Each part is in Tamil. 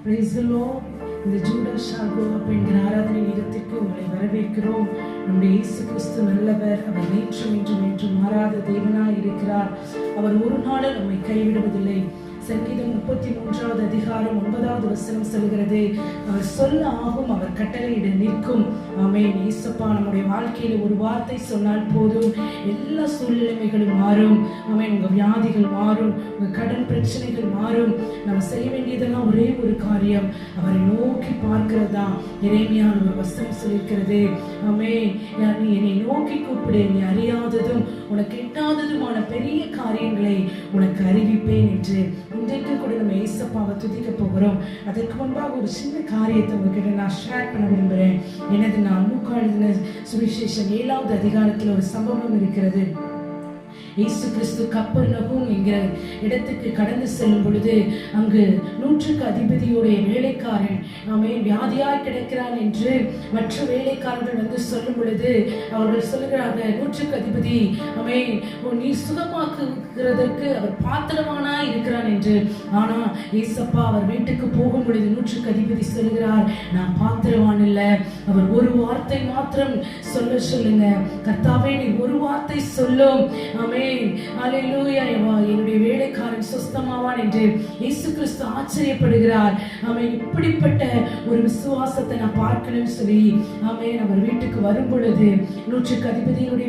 Praise the Lord. இந்த ஜூடா ஷாகோப் என்கிற ஆராதனை நேரத்திற்கு உங்களை வரவேற்கிறோம். நம்முடைய இயேசு கிறிஸ்து நல்லவர். அவர் நேற்றும் இன்றும் மாறாத தேவனாய் இருக்கிறார். அவர் ஒரு நாளும் நம்மை கைவிடுவதில்லை. சங்கீதம் 33வது அதிகாரம் 9வது வசனம் சொல்கிறது, அவர் சொல்ல ஆகும், அவர் கட்டளையிட நிற்கும். ஆமென். இயேசுப்பா நம்முடைய வாழ்க்கையில ஒரு வார்த்தை சொன்னால் போதும், எல்லா சூழ்நிலைமைகளும் மாறும். ஆமென். உங்க வியாதிகள் மாறும், உங்க கடன் பிரச்சனைகள் மாறும். நம்ம செய்ய வேண்டியதெல்லாம் ஒரே ஒரு காரியம், அவரை நோக்கி பார்க்கிறதா. எரேமியாவில் ஒரு வசனம் சொல்லியிருக்கிறது, ஆமென், நீ என்னை நோக்கி கூப்பிடு, நீ அறியாததும் உனக்கு எட்டாததுமான பெரிய காரியங்களை உனக்கு அறிவிப்பேன் என்று. இன்றைக்கு கூட நம்ம ஏசப்பாவை துதிக்க போகிறோம். அதற்கு முன்பாக ஒரு சின்ன காரியத்தை உங்ககிட்ட நான் ஷேர் பண்ண விரும்புகிறேன். எனது நான் லூக்கா எழுதின சுவிசேஷம் 7வது அதிகாரத்தில் ஒரு சம்பவம் இருக்கிறது. இயேசு கிறிஸ்து கப்பர்நகூம் என்கிற இடத்துக்கு கடந்து செல்லும் பொழுது அங்கு 100க்கு அதிபதியுடைய வேலைக்காரன் ஆமென் வியாதியாய் கிடக்கிறான் என்று மற்ற வேலைக்காரர்கள் வந்து சொல்லும் பொழுது அவர்கள் சொல்லுகிறாங்க, 100க்கு அதிபதி ஆமென் நீ சுகமாக்குகிறதற்கு அவர் பாத்திரமானாய் இருக்கிறான் என்று. ஆனா ஏசப்பா அவர் வீட்டுக்கு போகும் பொழுது 100க்கு அதிபதி சொல்லுகிறார், நான் பாத்திரவான் இல்லை, அவர் ஒரு வார்த்தை மாத்திரம் சொல்லுங்க, கர்த்தாவே நீ ஒரு வார்த்தை சொல்லும், ஆமென், அல்லேலூயா, என்னுடைய வேலைக்காரன் சுஸ்தமாவான் என்று இயேசு கிறிஸ்து ஆச்சரியப்படுகிறார். ஆமென். இப்படிப்பட்ட ஒரு விசுவாசத்தை நான் பார்க்கணும்னு சொல்லி ஆமென் அவர் வீட்டுக்கு வரும் பொழுது 100க்கு அதிபதியினுடைய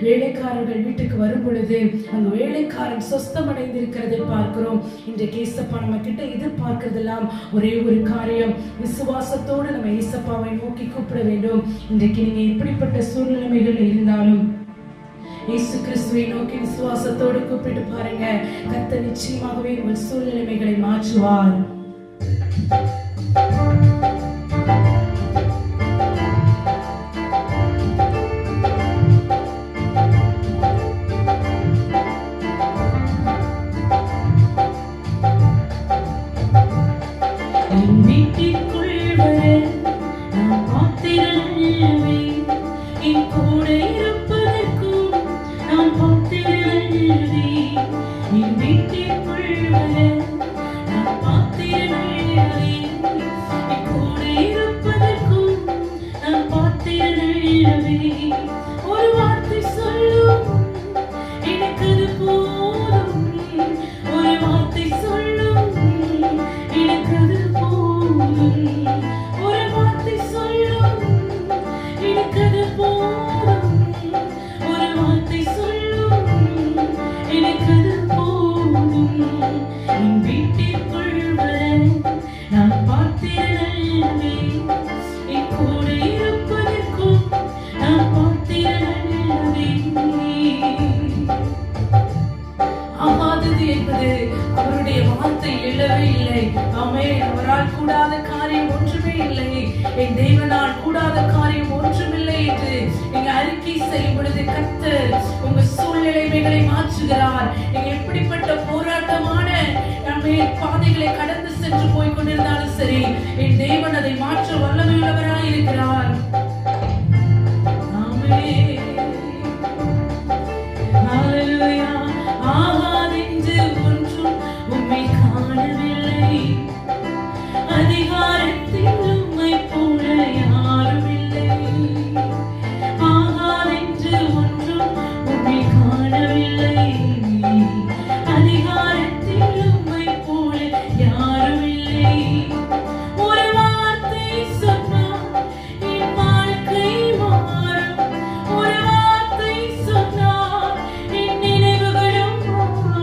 வேலைக்காரர்கள் வீட்டுக்கு வரும் பொழுது அங்கு வேலைக்காரன் சுஸ்தமடைந்திருக்கிறதை பார்க்கிறோம். இன்றைக்கு ஏசப்பா நம்ம கிட்ட எதிர்பார்க்கிறதெல்லாம் ஒரே ஒரு காரியம், விசுவாசத்தோடு நம்ம ஏசப்பாவை நோக்கி கூப்பிட வேண்டும். இன்றைக்கு நீங்க எப்படிப்பட்ட சூழ்நிலைமைகள் இருந்தாலும் இயேசு கிறிஸ்துவை நோக்கி விசுவாசத்தோடு கூப்பிட்டு பாருங்க, கர்த்தர் நிச்சயமாகவே உங்கள் சூழ்நிலைமைகளை மாற்றுவார். அவருடைய வார்த்தை இல்லவே இல்லை. ஆமென். அவரால் கூடாத காரியம் ஒன்றுமே இல்லை, என் தேவனால் கூடாத காரியம் ஒன்றுமில்லை என்று நீங்க அறிக்கை செய்யும் பொழுது கர்த்தர் உங்க சூழ்நிலைமைகளை மாற்றுகிறார். நீங்க எப்படிப்பட்ட போராட்டமான பாதைகளை கடந்து சென்று போய் கொண்டிருந்தாலும் சரி, என் தேவன் அதை மாற்ற வல்லமையுள்ளவராய் இருக்கிறார். ஆமென். ஹல்லேலூயா. ஆகாதென்று ஒன்றும் உம்மை காணவில்லை, அதிகாரத்தில் உம்மை போல யாரும் இல்லை. ஆகாதென்று ஒன்றும் உம்மை காணவில்லை, அதிகாரத்தில் உம்மை போல யாரும் இல்லை. ஒரு வார்த்தை சொன்னால் என் வாழ்க்கை மாறும், ஒரு வார்த்தை சொன்னால் என் நினைவுகளும் மாறும்.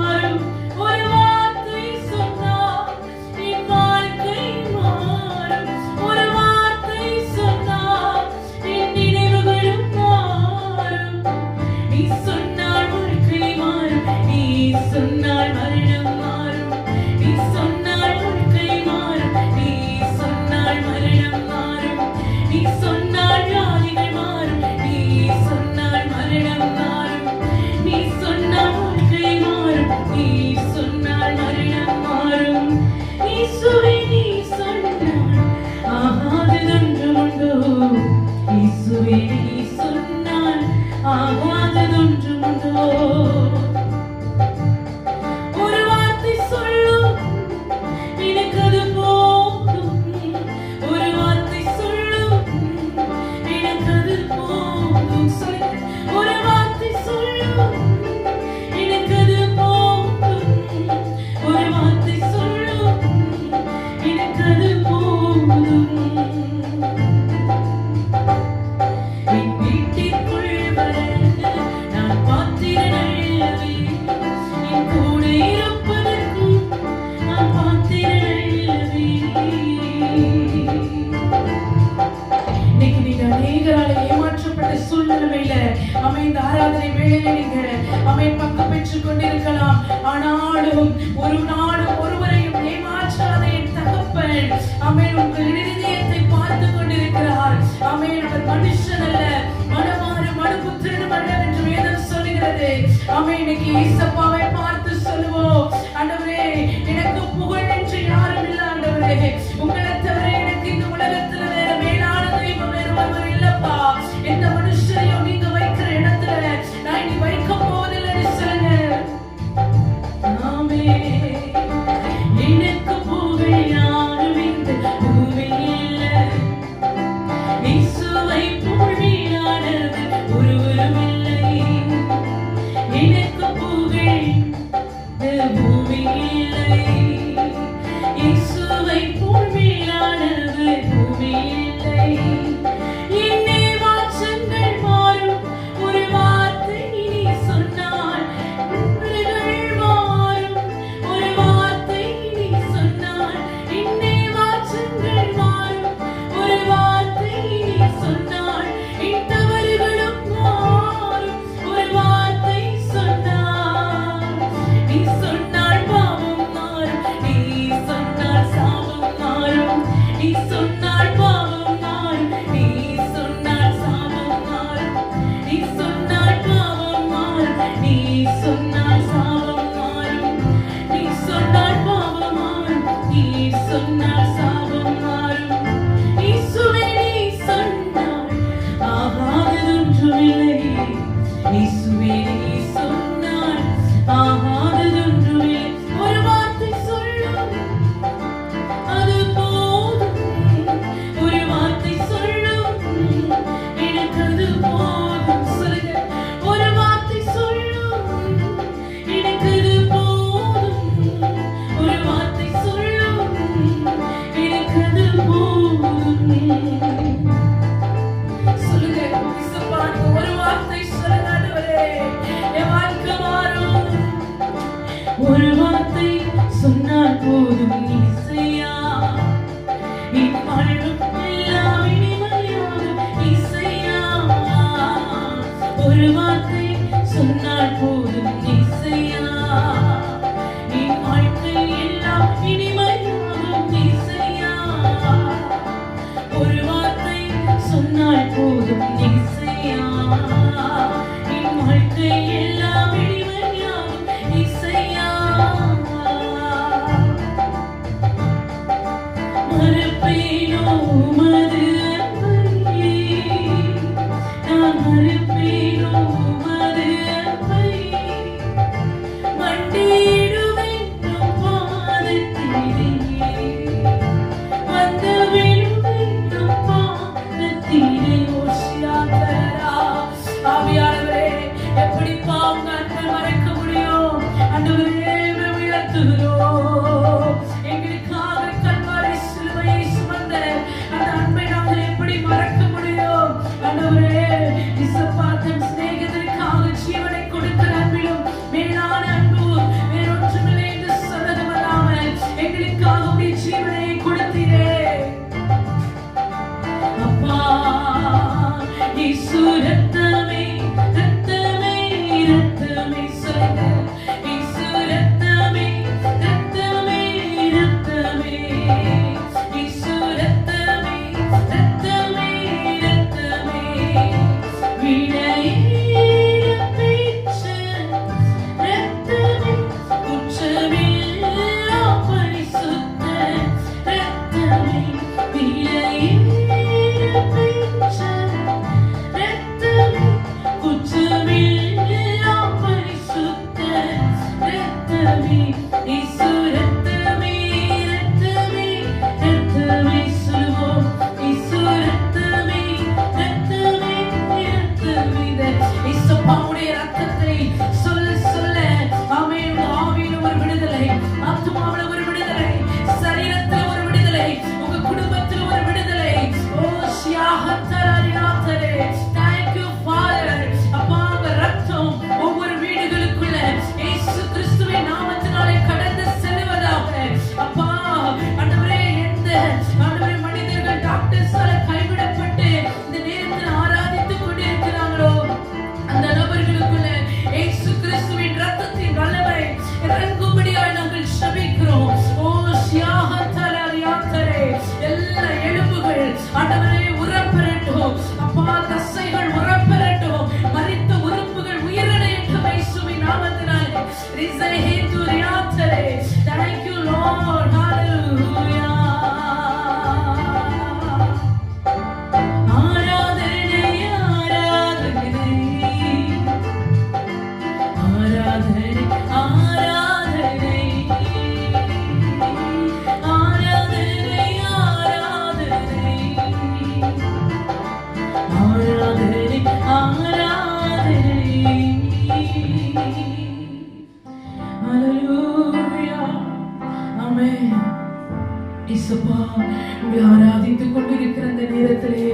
ஆராதனை வேளையிலே நீங்க ஆமென் பங்கு பெற்றுக் கொண்டிருக்கலாம். ஆனாலும் ஒரு நாளும் ஒருவரையும் ஏமாற்றாத என் தகப்பன் ஆமென் உங்கள் இதயத்தை பார்த்து கொண்டிருக்கிறார். ஆமென் அவர் மனுஷன் அல்ல, மனமாறு மனுபுத்திரனும் அல்ல என்று வேதம் சொல்லுகிறது. ஆமென் இன்னைக்கு இயேசுவை பார்த்து சொல்லுவோம், ஆண்டவரே எனக்கு புகழ் என்று யாரும் இல்லை ஆண்டவரே, உங்களை தவிர எனக்கு இந்த உலகத்துல வேற மேலான தெய்வம் வேற ஒருவர் இல்லப்பா. எந்த மனுஷரையும் நீங்க வைக்கிற இடத்துல நான் இனி வைக்க போவதில்லை சொல்லுங்க. ஆமென் எனக்கு புகழ் யாரும் இந்த பூமியில் இயேசுவை போல் மேலானது ஒருவரும் இல்லை. எனக்கு புகழ் பூமியில்லை, இயேசுவை போல் மேலானது பூமியில்லை. என்னே வாசங்கள் மாறும் ஒரு வார்த்தை நீ சொன்னால், மாறும் ஒரு வார்த்தை நீ சொன்னால், என்னே வாசங்கள் மாறும் ஒரு வார்த்தை நீ சொன்னால், என் தவறுகளும் மாறும் ஒரு வார்த்தை சொன்னால். நீ சொன்னால் பாவம் மாறும், நீ சொன்னால் சாபம் மாறும், நீ சொன்னால் பாவம் மாறும், நீ சொன்னால் சாபம் மாறும், நீ சொன்னால் பாவம் மாறும், நீ சொன்னால் சாபம் மாறும், நீ சொன்னால் பாவம் மாறும், நீ சொன்னால் சாபம் மாறும். இயேசுவே நீ சொன்னால் ஆகாததொன்றுமில்லை, இயேசுவே நீ சொன்னால் ஆகாததொன்றுமில்லை. ஒரு வார்த்தை சொல்லும் அது போதும், ஒரு வார்த்தை சொல்லும் எனக்கு அது போதும் சொல்லுங்க. ஒரு வார்த்தை சொல்லும் எனக்கு அது போதும், ஒரு வார்த்தை சொல்லும் எனக்கு அது போதும் சொல்லுங்க. இயேசுப்பா ஒரு வார்த்தை சொல்லுங்க ஆண்டவரே, என் வாழ்க்கை மாறும். ஒரு வார்த்தை சொன்னால் போதும் இசையா, என் வாழ்வும் எல்லாம் இனிமையாகும் இசையா. ஒரு வார்த்தை சொன்னால் போதும் இசையா, என் வாழ்க்கை எல்லாம் இனிமையாகும் இசையா. ஒரு வார்த்தை சொன்னால் போதும் இசையா, என் வாழ்க்கை எல்லாம் இனிமையாகும் இசையா. மறுப்பேனோ உமது அன்பை, நான் மறுப்பேனோ உமது அன்பை, மண்டியிடுவேன் உம் பாதத்திலே, வந்து விழுவேன் உம் பாதத்திலே. ஓஷியாதரா ஆவியானவரே, எப்படிப்பா உங்க அன்பை மறைக்க முடியும்? ஆண்டவரே உயர்த்துகிறோம். எங்களுக்காக கல்வாரி சிலுவையை சுமந்த அந்த அன்பை நாங்கள் எப்படி மறக்க முடியும்? ஆண்டவரே இயேசுப்பா தன் சிநேகிதருக்காக ஜீவனை கொடுக்கிற அன்பிலும் மேலான அன்பு வேறொன்றுமில்லை என்று சொன்னதுமல்லாமல் எங்களுக்காக உடைய ஜீவனை கொடுத்தீரே அப்பா. இயேசு ரத்தமே ரத்தமே ரத்தமே சொல்லுங்க. இயேசு ரத்தமே ரத்தமே ரத்தமே, இயேசு ரத்தமே ரத்தமே ரத்தமே, விலையேற பெற்ற ரத்தமே, குற்றமில்லா பரிசுத்த ரத்தமே, விலையேற பெற்ற ரத்தமே, குற்றமில்லா பரிசுத்த ரத்தமே. இயேசு ரத்தமே ரத்தமே ரத்தமே சொல்லுவோம். இயேசு ரத்தமே ரத்தமே ரத்தமே. இயேசுப்பாவுடைய ரத்தத்தை சொல்ல சொல்ல ஆமென் ஆவியில ஒரு விடுதலை, ஆத்துமாவுல ஒரு விடுதலை, சரீரத்துல ஒரு விடுதலை, உங்க குடும்பத்துல ஒரு விடுதலை. ஓ ஷியாஹத்தரரியாத்தரே, thank you Father. அப்பா உங்க ரத்தம் ஒவ்வொரு வீடுகளுக்குள்ள இயேசு கிறிஸ்துவின் நாமத்தினாலே கடந்து Thank you, Lord. Hallelujah. ஆராதித்துக் கொண்டிருக்கிற அந்த நேரத்திலே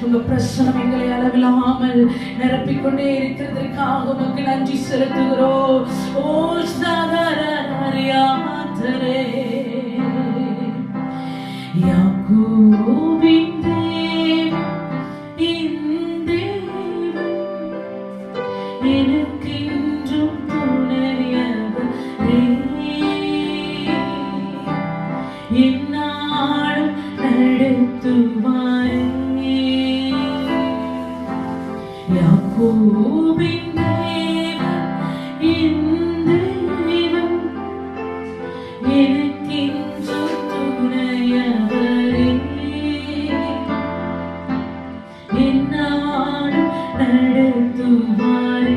உங்க பிரசனம் எங்களை அளவில்லாமல் நிரப்பிக்கொண்டே இருக்கிறதற்காக உமக்கு நன்றி செலுத்துகிறோம். ஓ சதரரியாதரே யாக்கோபின் எனக்கென்றும் துணையவரே என்னாலும் நடத்துவாரே யாக்கோபின் தேவன் என் தெய்வம் எனக்கென்றும் துணையவரே என்னாலும் நடத்துவாரே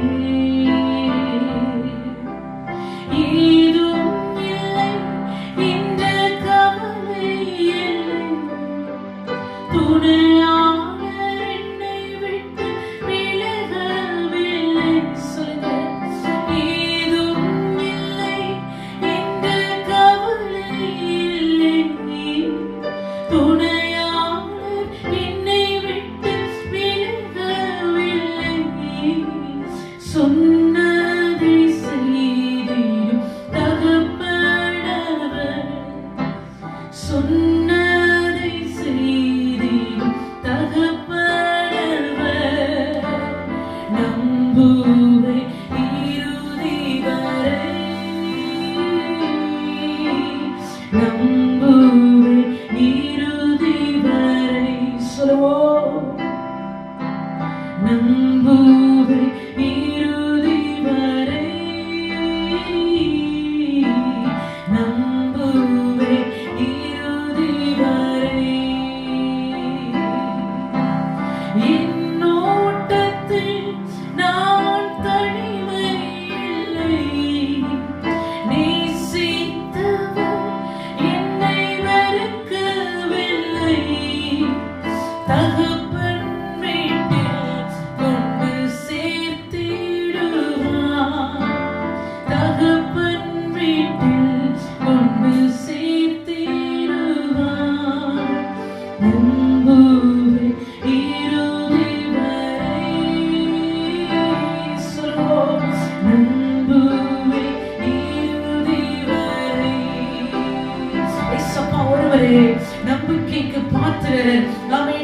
நம்பிக்கைக்கு பாத்திரர்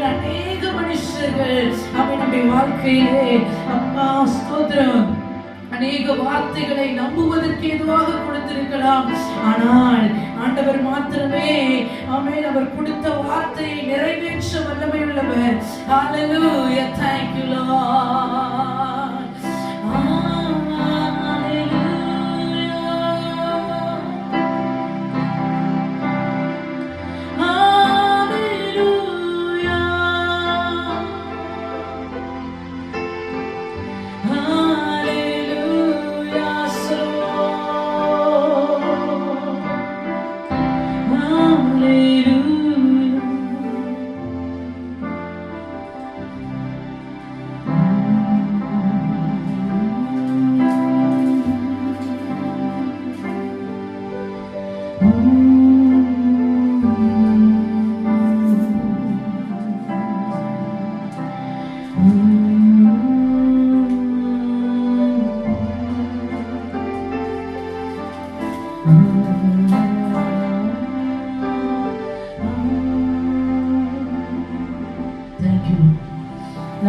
அநேக மனுஷர்கள் நம்முடைய வாழ்க்கையிலே அப்பா ஸ்தோத்திரம் அநேக வார்த்தைகளை நம்புவதற்கு எதுவாக கொடுத்திருக்கலாம். ஆனால் ஆண்டவர் மாத்திரமே ஆமென் அவர் கொடுத்த வார்த்தையை நிறைவேற்ற வல்லமை உள்ளவர். ஹalleluya. Thank you Lord.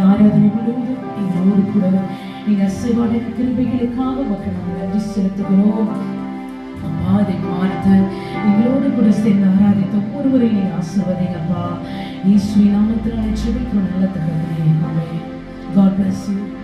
ஆராதனை முழுவதும் எங்களோடு கூட நீங்க அசைவான கிருபைகளுக்காக மக்கள் நாங்கள் நன்றி செலுத்துகிறோம். அப்பா அதை பார்த்த எங்களோடு கூட சேர்ந்து ஆராதித்த ஒருவரை நீங்க ஆசீர்வதிங்கப்பா. இயேசுவின் நாமத்தினாலே ஜெபிக்கிறோம் நல்ல தகப்பனே. ஆமென். God bless you.